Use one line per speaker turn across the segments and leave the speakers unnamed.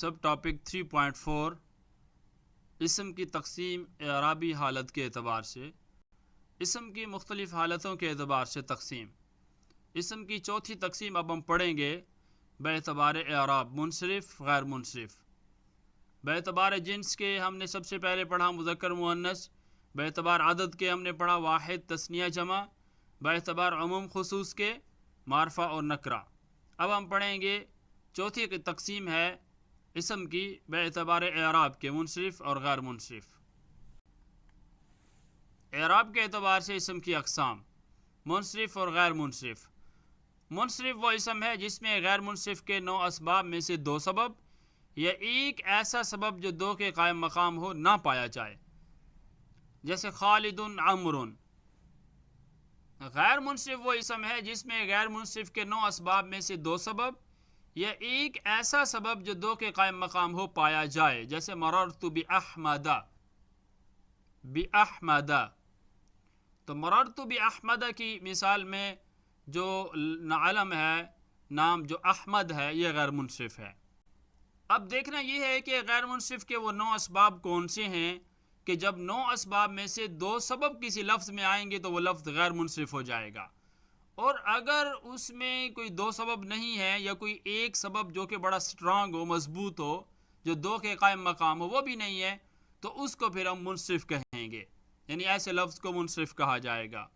सब टॉपिक 3.4 इसम की तकसीम एराबी हालत के एतबार से। इसम की मुख्तलिफ़ हालतों के एतबार से तकसीम। इसम की चौथी तकसीम अब हम पढ़ेंगे बेतबार एराब, मुनसरिफ़ गैर मुनसरिफ़। बेतबार जिन्स के हमने सबसे पहले पढ़ा मुज़क्कर मुअन्नस, बेतबार अदद के हमने पढ़ा वाहिद तस्निया जमा, बेतबार उमूम खुसूस के मारफा और नकरा। अब हम पढ़ेंगे चौथी तकसीम है इसम की बेतबार एराब के, मुनसरिफ़ और गैर मुनसरिफ़। एराब के एतबार से इसम की अक़साम, मुनसरिफ़ और गैर मुनसरिफ़। मुनसरिफ़ वो इसम है जिसमें गैर मुनसरिफ़ के 9 असबाब में से 2 सबब या एक ऐसा सबब जो 2 के कायम मकाम हो ना पाया जाए, जैसे खालिदुन अमरुन। गैर मुनसरिफ़ वो इसम है जिसमें गैर मुनसरिफ़ के 9 असबाब में से 2 सबब या एक ऐसा सबब जो 2 के कायम मकाम हो पाया जाए, जैसे मररतु बिअहमदा, बिअहमदा। तो मररतु बिअहमदा की मिसाल में जो अलम है, नाम जो अहमद है, ये गैर मुनसरिफ़ है। अब देखना ये है कि गैर मुनसरिफ़ के वो 9 असबाब कौन से हैं कि जब 9 असबाब में से 2 सबब किसी लफ्ज़ में आएंगे तो वो लफ्ज़ गैर मुनसरिफ़ हो जाएगा। और अगर उसमें कोई 2 सबब नहीं है या कोई एक सबब जो कि बड़ा स्ट्रांग हो, मजबूत हो, जो 2 के कायम मकाम हो, वो भी नहीं है, तो उसको फिर हम मुनसरिफ़ कहेंगे, यानी ऐसे लफ्ज़ को मुनसरिफ़ कहा जाएगा।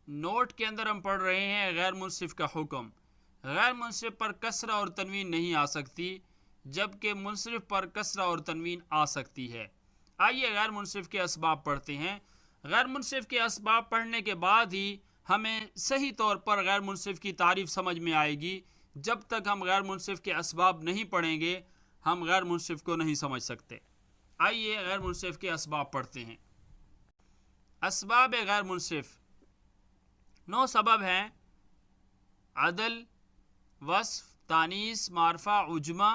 नोट के अंदर हम पढ़ रहे हैं गैर मुनसरिफ़ का हुक्म। गैर मुनसरिफ़ पर कसरा और तनवीन नहीं आ सकती, जबकि मुनसरिफ़ पर कसरा और तनवीन आ सकती है। आइए गैर मुनसरिफ़ के असबाब पढ़ते हैं। गैर मुनसरिफ़ के असबाब पढ़ने के बाद ही हमें सही तौर पर गैर मुनसरिफ़ की तारीफ़ समझ में आएगी। जब तक हम गैर मुनसरिफ़ के असबाब नहीं पढ़ेंगे, हम गैर मुनसरिफ़ को नहीं समझ सकते। आइए गैर मुनसरिफ़ के असबाब पढ़ते हैं। असबाब गैर मुनसरिफ़ 9 सबब हैं: अदल, वस्फ़, तानीस, मारफा, उजमा,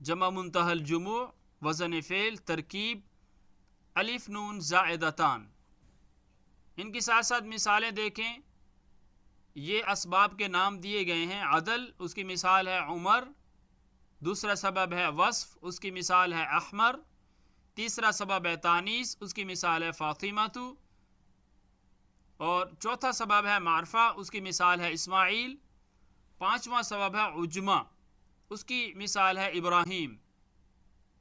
जमा मुंतहल जुमू, वज़न फ़ेल, तरकीब, अलिफ नून ज़ाइदतान। इनकी साथ साथ मिसालें देखें। ये असबाब के नाम दिए गए हैं। अदल, उसकी मिसाल है उमर। दूसरा सबब है वस्फ़, उसकी मिसाल है अहमर। तीसरा सबब है तानीस, उसकी मिसाल है फ़ातिमातु। और चौथा सबब है मारफा, उसकी मिसाल है इस्माइल। पांचवा सबब है उजमा, उसकी मिसाल है इब्राहीम।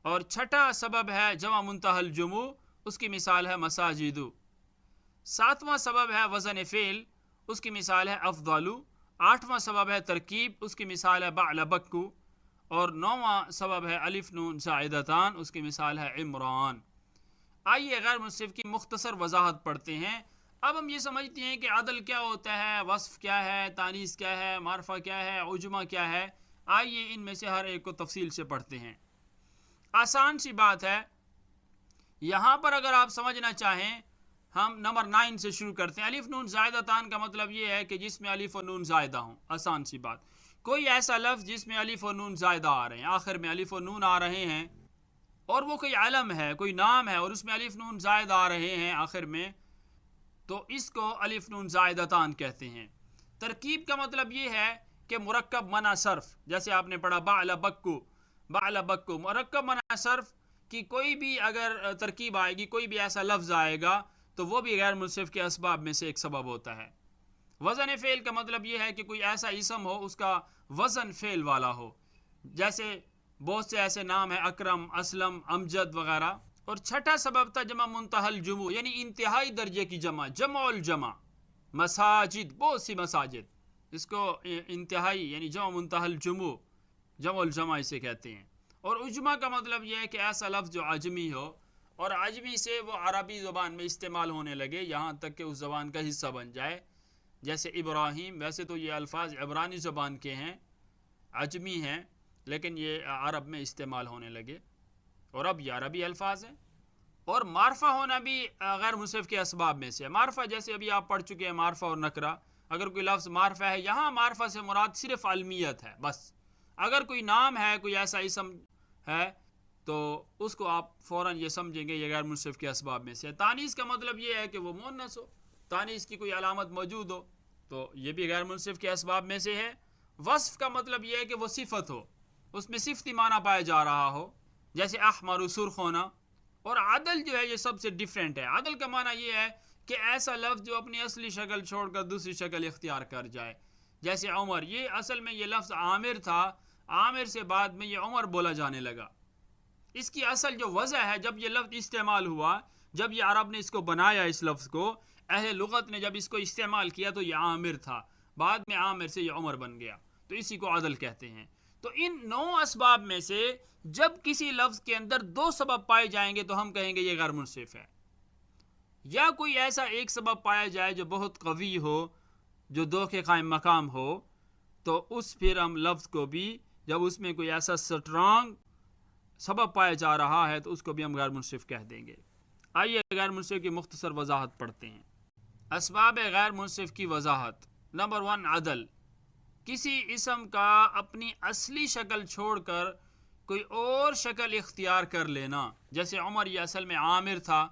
और छठा सबब है जमा मुंतहल जुमू, उसकी मिसाल है मसाजिदु। सातवां सबब है वज़न फ़ेल, उसकी मिसाल है अफ़ज़लु। आठवां सबब है तरकीब, उसकी मिसाल है बअलबक्कु। और नौवां सबब है अलिफ नून ज़ाइदतान, उसकी मिसाल है इमरान। आइए गैर मुनसरिफ़ की मुख्तसर वजाहत पढ़ते हैं। अब हम ये समझते हैं कि अदल क्या होता है, वस्फ़ क्या है, तानीस क्या है, मारफा क्या है, उजमा क्या है। आइए इनमें से हर एक को तफसील से पढ़ते हैं। आसान सी बात है। यहाँ पर अगर आप समझना चाहें, हम नंबर 9 से शुरू करते हैं। अलिफ नून ज़ाइदतान का मतलब ये है कि जिसमें अलिफ और नून ज़ायदा हों। आसान सी बात। कोई ऐसा लफ्ज़ जिसमें अलिफ और नून ज़ायदा आ रहे हैं, आखिर में अलिफ और नून आ रहे हैं, और वो कोई अलम है, कोई नाम है और उसमें अलिफ नून ज़ायदा आ रहे हैं आखिर में, तो इसको अलिफ नून ज़ाइदतान कहते हैं। तरकीब का मतलब ये है कि मुरक्कब मना सर्फ, जैसे आपने पढ़ा बअलबक्कु, बअलबक्कु। मुरक्कब मना सर्फ कि कोई भी अगर तरकीब आएगी, कोई भी ऐसा लफ्ज़ आएगा, तो वो भी गैर मुनसरिफ़ के असबाब में से एक सबब होता है। वज़न फ़ेल का मतलब ये है कि कोई ऐसा इसम हो, उसका वज़न फ़ेल वाला हो, जैसे बहुत से ऐसे नाम हैं, अकरम, असलम, अमजद वगैरह। और छठा सबब था जमा मुंतहल जुमू, यानी इंतहाई दर्जे की जमा, जमउल जमा। मसाजिद, बहुत सी मसाजिद, इसको इंतहाई यानी जमा मुंतहल जुमू, जमउल जमा इसे कहते हैं। और उजमा का मतलब यह है कि ऐसा लफ्ज़ जो आजमी हो और आजमी से वो अरबी ज़बान में इस्तेमाल होने लगे, यहाँ तक कि उस ज़बान का हिस्सा बन जाए। जैसे इब्राहीम, वैसे तो ये अल्फाज इब्रानी ज़बान के हैं, आजमी हैं, लेकिन ये अरब में इस्तेमाल होने लगे और अब ये अरबी अल्फाज हैं। और मारफा होना भी गैर मुनसरिफ़ के असबाब में से है। मारफा जैसे अभी आप पढ़ चुके हैं, मारफा और नकरा। अगर कोई लफ्ज़ मारफा है, यहाँ मारफा से मुराद सिर्फ अलमियत है बस। अगर कोई नाम है, कोई ऐसा इसम है, तो उसको आप फ़ौरन ये समझेंगे ये गैर मुनसरिफ़ के असबाब में से है। तानीस का मतलब ये है कि वो मुन्नस हो, तानीस की कोई अलामत मौजूद हो, तो ये भी गैर मुनसरिफ़ के असबाब में से है। वस्फ़ का मतलब ये है कि वो सिफत हो, اس میں صفتی معنی پایا جا رہا ہو، جیسے احمر سرخ ہونا. اور عدل جو ہے یہ سب سے ڈیفرنٹ ہے. عدل کا معنی یہ ہے کہ ایسا لفظ جو اپنی اصلی شکل چھوڑ کر دوسری شکل اختیار کر جائے. جیسے عمر، یہ اصل میں یہ لفظ عامر تھا، عامر سے بعد میں یہ عمر بولا جانے لگا. اس کی اصل جو وجہ ہے، جب یہ لفظ استعمال ہوا، جب یہ عرب نے اس کو بنایا، اس لفظ کو اہل لغت نے جب اس کو استعمال کیا تو یہ عامر تھا، بعد میں عامر سے یہ عمر بن گیا، تو اسی کو عدل کہتے ہیں. تو ان 9 اسباب میں سے جب کسی لفظ کے اندر 2 سبب پائے جائیں گے تو ہم کہیں گے یہ غیر منصف ہے. یا کوئی ایسا ایک سبب پایا جائے جو بہت قوی ہو، جو 2 کے قائم مقام ہو، تو اس پھر ہم لفظ کو بھی، جب اس میں کوئی ایسا سٹرانگ سبب پایا جا رہا ہے تو اس کو بھی ہم غیر منصف کہہ دیں گے. آئیے غیر منصف کی مختصر وضاحت پڑھتے ہیں. اسباب غیر منصف کی وضاحت. نمبر 1، عدل. کسی اسم کا اپنی اصلی شکل چھوڑ کر کوئی اور شکل اختیار کر لینا. جیسے عمر، یہ اصل میں عامر تھا،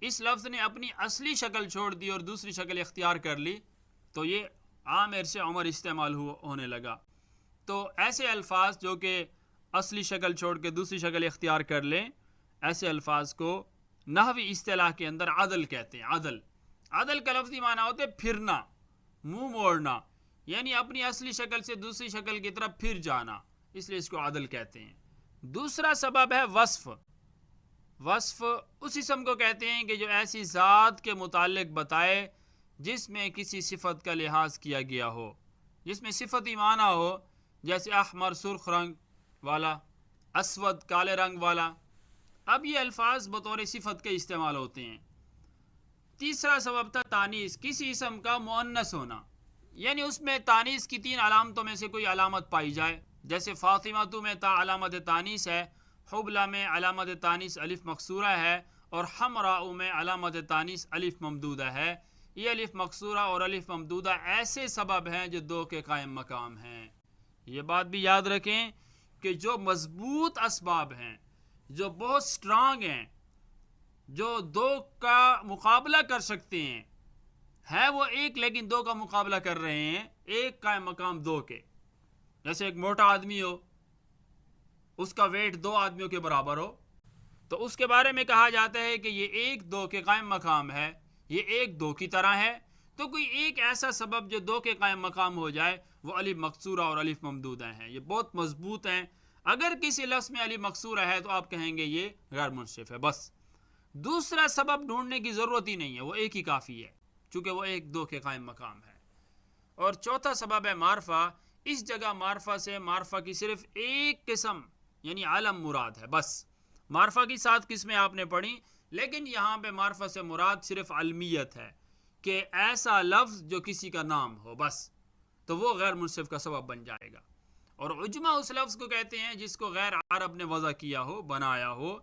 اس لفظ نے اپنی اصلی شکل چھوڑ دی اور دوسری شکل اختیار کر لی تو یہ عامر سے عمر استعمال ہونے لگا. تو ایسے الفاظ جو کہ اصلی شکل چھوڑ کے دوسری شکل اختیار کر لیں، ایسے الفاظ کو نحوی اصطلاح کے اندر عدل کہتے ہیں. عدل کا لفظی معنی ہوتا ہے پھرنا، منہ موڑنا، یعنی اپنی اصلی شکل سے دوسری شکل کی طرف پھر جانا، اس لیے اس کو عدل کہتے ہیں. دوسرا سبب ہے وصف. وصف اس اسم کو کہتے ہیں کہ جو ایسی ذات کے متعلق بتائے جس میں کسی صفت کا لحاظ کیا گیا ہو، جس میں صفتی معنی ہو، جیسے احمر سرخ رنگ والا، اسود کالے رنگ والا. اب یہ الفاظ بطور صفت کے استعمال ہوتے ہیں. تیسرا سبب تھا تانیث. کسی اسم کا مؤنث ہونا، یعنی اس میں تانیث کی 3 علامتوں میں سے کوئی علامت پائی جائے. جیسے فاطمہ میں تا علامت تانیث ہے، حبلہ میں علامت تانیث الف مکسورہ ہے، اور حمراء میں علامت تانیث الف ممدودہ ہے. یہ الف مکسورہ اور الف ممدودہ ایسے سبب ہیں جو 2 کے قائم مقام ہیں. یہ بات بھی یاد رکھیں کہ جو مضبوط اسباب ہیں، جو بہت سٹرانگ ہیں، جو 2 کا مقابلہ کر سکتے ہیں، ہے وہ ایک لیکن 2 کا مقابلہ کر رہے ہیں، ایک قائم مقام 2 کے. جیسے ایک موٹا آدمی ہو، اس کا ویٹ 2 آدمیوں کے برابر ہو، تو اس کے بارے میں کہا جاتا ہے کہ یہ 1-2 کے قائم مقام ہے، یہ 1-2 کی طرح ہے. تو کوئی ایک ایسا سبب جو 2 کے قائم مقام ہو جائے، وہ الف مکسورہ اور الف ممدودہ ہیں. یہ بہت مضبوط ہیں. اگر کسی لفظ میں الف مکسورہ ہے تو آپ کہیں گے یہ غیر منصف ہے. بس دوسرا سبب ڈھونڈنے کی ضرورت ہی نہیں ہے، وہ ایک ہی کافی ہے، چونکہ وہ 1-2 کے قائم مقام ہے. اور چوتھا سبب ہے معرفہ. اس جگہ معرفہ سے معرفہ کی صرف ایک قسم یعنی علم مراد ہے. بس معرفہ کی 7 قسمیں آپ نے پڑھی، لیکن یہاں پہ معرفہ سے مراد صرف علمیت ہے کہ ایسا لفظ جو کسی کا نام ہو، بس تو وہ غیر منصف کا سبب بن جائے گا. اور عجمہ اس لفظ کو کہتے ہیں جس کو غیر عرب نے وضع کیا ہو، بنایا ہو،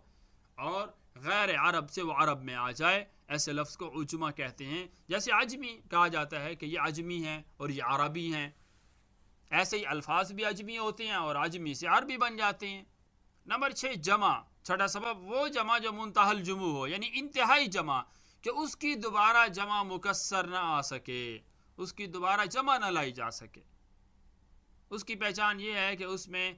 اور غیر عرب سے وہ عرب میں آ جائے، ایسے لفظ کو عجمہ کہتے ہیں. جیسے عجمی کہا جاتا ہے کہ یہ عجمی ہیں اور یہ عربی ہیں، ایسے ہی الفاظ بھی عجمی ہوتے ہیں اور عجمی سے عربی بن جاتے ہیں. نمبر 6، جمع. چھٹا سبب وہ جمع جو منتہی الجموع ہو، یعنی انتہائی جمع، کہ اس کی دوبارہ جمع مکسر نہ آ سکے، اس کی دوبارہ جمع نہ لائی جا سکے. اس کی پہچان یہ ہے کہ اس میں